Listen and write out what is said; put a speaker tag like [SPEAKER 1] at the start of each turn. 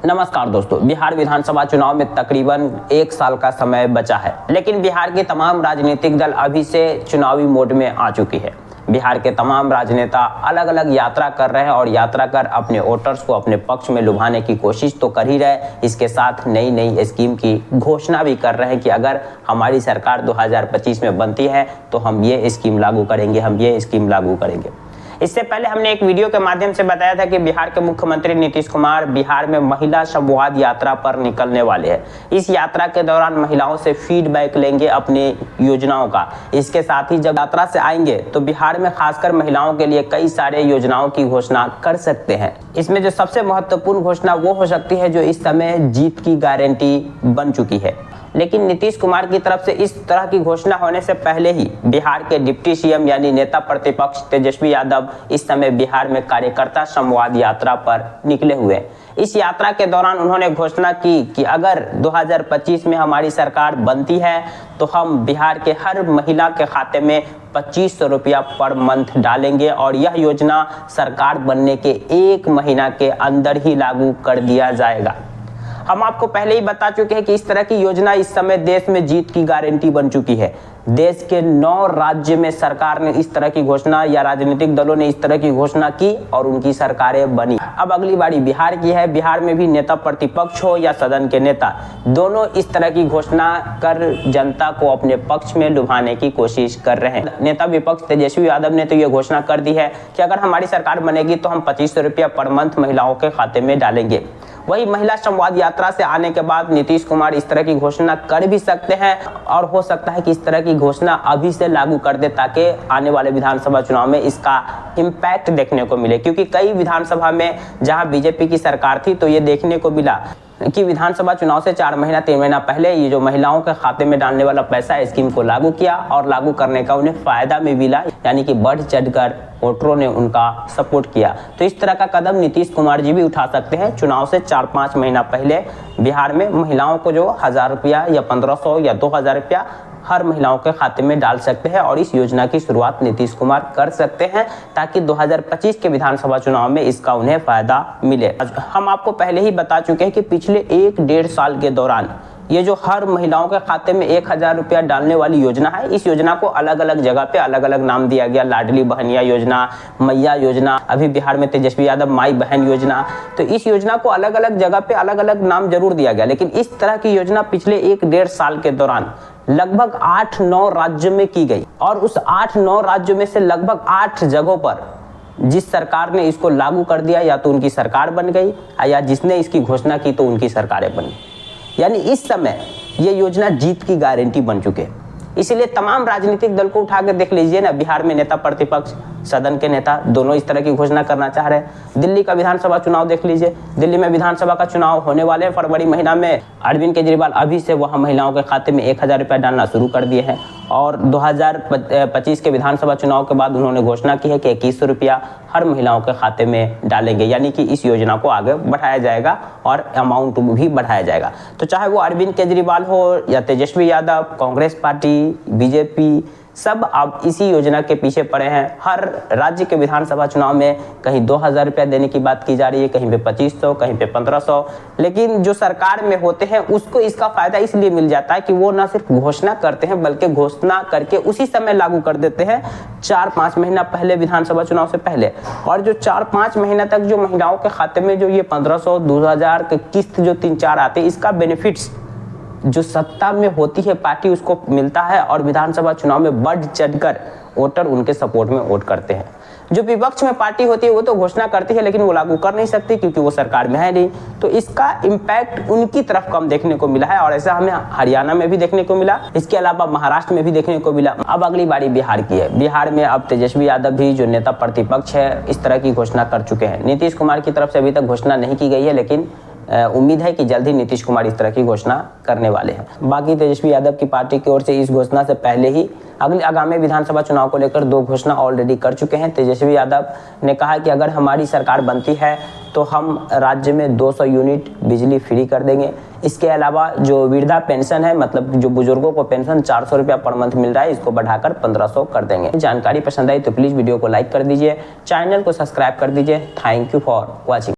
[SPEAKER 1] नमस्कार दोस्तों, बिहार विधानसभा चुनाव में तकरीबन 1 साल का समय बचा है, लेकिन बिहार के तमाम राजनीतिक दल अभी से चुनावी मोड में आ चुकी है। बिहार के तमाम राजनेता अलग अलग यात्रा कर रहे हैं और यात्रा कर अपने वोटर्स को अपने पक्ष में लुभाने की कोशिश तो कर ही रहे, इसके साथ नई नई स्कीम की घोषणा भी कर रहे हैं कि अगर हमारी सरकार 2025 में बनती है तो हम ये स्कीम लागू करेंगे, हम ये स्कीम लागू करेंगे। इससे पहले हमने एक वीडियो के माध्यम से बताया था कि बिहार के मुख्यमंत्री नीतीश कुमार बिहार में महिला संवाद यात्रा पर निकलने वाले हैं। इस यात्रा के दौरान महिलाओं से फीडबैक लेंगे अपनी योजनाओं का। इसके साथ ही जब यात्रा से आएंगे तो बिहार में खासकर महिलाओं के लिए कई सारे योजनाओं की घोषणा कर सकते हैं। इसमें जो सबसे महत्वपूर्ण घोषणा वो हो सकती है जो इस समय जीत की गारंटी बन चुकी है। लेकिन नीतीश कुमार की तरफ से इस तरह की घोषणा होने से पहले ही बिहार के डिप्टी सीएम यानी नेता प्रतिपक्ष तेजस्वी यादव इस समय बिहार में कार्यकर्ता संवाद यात्रा पर निकले हुए हैं। इस यात्रा के दौरान उन्होंने घोषणा की कि अगर 2025 में हमारी सरकार बनती है तो हम बिहार के हर महिला के खाते में 2500 रुपया पर मंथ डालेंगे और यह योजना सरकार बनने के 1 महीना के अंदर ही लागू कर दिया जाएगा। हम आपको पहले ही बता चुके हैं कि इस तरह की योजना इस समय देश में जीत की गारंटी बन चुकी है। देश के 9 राज्य में सरकार ने इस तरह की घोषणा या राजनीतिक दलों ने इस तरह की घोषणा की और उनकी सरकारें बनी। अब अगली बारी बिहार की है। बिहार में भी नेता प्रतिपक्ष हो या सदन के नेता, दोनों इस तरह की घोषणा कर जनता को अपने पक्ष में लुभाने की कोशिश कर रहे हैं। नेता विपक्ष तेजस्वी यादव ने तो ये घोषणा कर दी है कि अगर हमारी सरकार बनेगी तो हम 2500 रुपया पर मंथ महिलाओं के खाते में डालेंगे। वही महिला संवाद यात्रा से आने के बाद नीतीश कुमार इस तरह की घोषणा कर भी सकते हैं और हो सकता है कि इस तरह की घोषणा अभी से लागू कर दे ताकि आने वाले विधानसभा चुनाव में इसका इम्पैक्ट देखने को मिले। क्योंकि कई विधानसभा में जहां बीजेपी की सरकार थी तो ये देखने को मिला कि विधानसभा चुनाव से 4 महीना 3 महीना पहले ये जो महिलाओं के खाते में डालने वाला पैसा स्कीम को लागू किया और लागू करने का उन्हें फायदा भी मिला, यानी कि बढ़ चढ़कर वोटरों ने उनका सपोर्ट किया। तो इस तरह का कदम नीतीश कुमार जी भी उठा सकते हैं। चुनाव से 4-5 महीना पहले बिहार में महिलाओं को जो 1000 रुपया या 1500 या 2000 रुपया हर महिलाओं के खाते में डाल सकते हैं और इस योजना की शुरुआत नीतीश कुमार कर सकते हैं ताकि 2025 के विधानसभा चुनाव में इसका उन्हें फायदा मिले। हम आपको पहले ही बता चुके हैं कि पिछले 1-1.5 साल के दौरान ये जो हर महिलाओं के खाते में 1000 रुपया डालने वाली योजना है, इस योजना को अलग अलग जगह पे अलग अलग नाम दिया गया। लाडली बहनिया योजना, मैया योजना, अभी बिहार में तेजस्वी यादव माई बहन योजना। तो इस योजना को अलग अलग जगह पे अलग अलग नाम जरूर दिया गया, लेकिन इस तरह की योजना पिछले 1-1.5 साल के दौरान लगभग 8-9 राज्यों में की गई और उस 8-9 राज्यों में से लगभग 8 जगहों पर जिस सरकार ने इसको लागू कर दिया या तो उनकी सरकार बन गई या जिसने इसकी घोषणा की तो उनकी सरकारें बनी। यानी इस समय ये योजना जीत की गारंटी बन चुके हैं। इसीलिए तमाम राजनीतिक दल को उठा कर देख लीजिए ना, बिहार में नेता प्रतिपक्ष सदन के नेता दोनों इस तरह की घोषणा करना चाह रहे हैं। दिल्ली का विधानसभा चुनाव देख लीजिए, दिल्ली में विधानसभा का चुनाव होने वाले हैं फरवरी महीना में। अरविंद केजरीवाल अभी से वहां महिलाओं के खाते में 1000 रुपया डालना शुरू कर दिए हैं और 2025 के विधानसभा चुनाव के बाद उन्होंने घोषणा की है कि 2100 रुपया हर महिलाओं के खाते में डालेंगे। यानी कि इस योजना को आगे बढ़ाया जाएगा और अमाउंट भी बढ़ाया जाएगा। तो चाहे वो अरविंद केजरीवाल हो या तेजस्वी यादव, कांग्रेस पार्टी, बीजेपी, सब अब इसी योजना के पीछे पड़े हैं। हर राज्य के विधानसभा चुनाव में कहीं 2000 रुपया देने की बात की जा रही है, कहीं पे 2500, कहीं पे 1500। लेकिन जो सरकार में होते हैं उसको इसका फायदा इसलिए मिल जाता है कि वो ना सिर्फ घोषणा करते हैं बल्कि घोषणा करके उसी समय लागू कर देते हैं 4-5 महीना पहले, विधानसभा चुनाव से पहले। और जो 4-5 महीना तक जो महिलाओं के खाते में जो ये 1500, 2000 की किस्त जो 3-4 आते, इसका बेनिफिट्स जो सत्ता में होती है पार्टी उसको मिलता है और विधानसभा चुनाव में बढ़ चढ़कर वोटर उनके सपोर्ट में वोट करते हैं। जो विपक्ष में पार्टी होती है वो तो घोषणा करती है लेकिन वो लागू कर नहीं सकती क्योंकि वो सरकार में है नहीं। तो इसका इम्पैक्ट उनकी तरफ कम देखने को मिला है और ऐसा हमें हरियाणा में भी देखने को मिला, इसके अलावा महाराष्ट्र में भी देखने को मिला। अब अगली बारी बिहार की है। बिहार में अब तेजस्वी यादव भी जो नेता प्रतिपक्ष है इस तरह की घोषणा कर चुके हैं। नीतीश कुमार की तरफ से अभी तक घोषणा नहीं की गई है, लेकिन उम्मीद है कि जल्द ही नीतीश कुमार इस तरह की घोषणा करने वाले हैं। बाकी तेजस्वी यादव की पार्टी की ओर से इस घोषणा से पहले ही अगले आगामी विधानसभा चुनाव को लेकर 2 घोषणा ऑलरेडी कर चुके हैं। तेजस्वी यादव ने कहा कि अगर हमारी सरकार बनती है तो हम राज्य में 200 यूनिट बिजली फ्री कर देंगे। इसके अलावा जो वृद्धा पेंशन है, मतलब जो बुजुर्गों को पेंशन 400 रुपया पर मंथ मिल रहा है, इसको बढ़ाकर 1500 कर देंगे। जानकारी पसंद आई तो प्लीज़ वीडियो को लाइक कर दीजिए, चैनल को सब्सक्राइब कर दीजिए। Thank you for watching.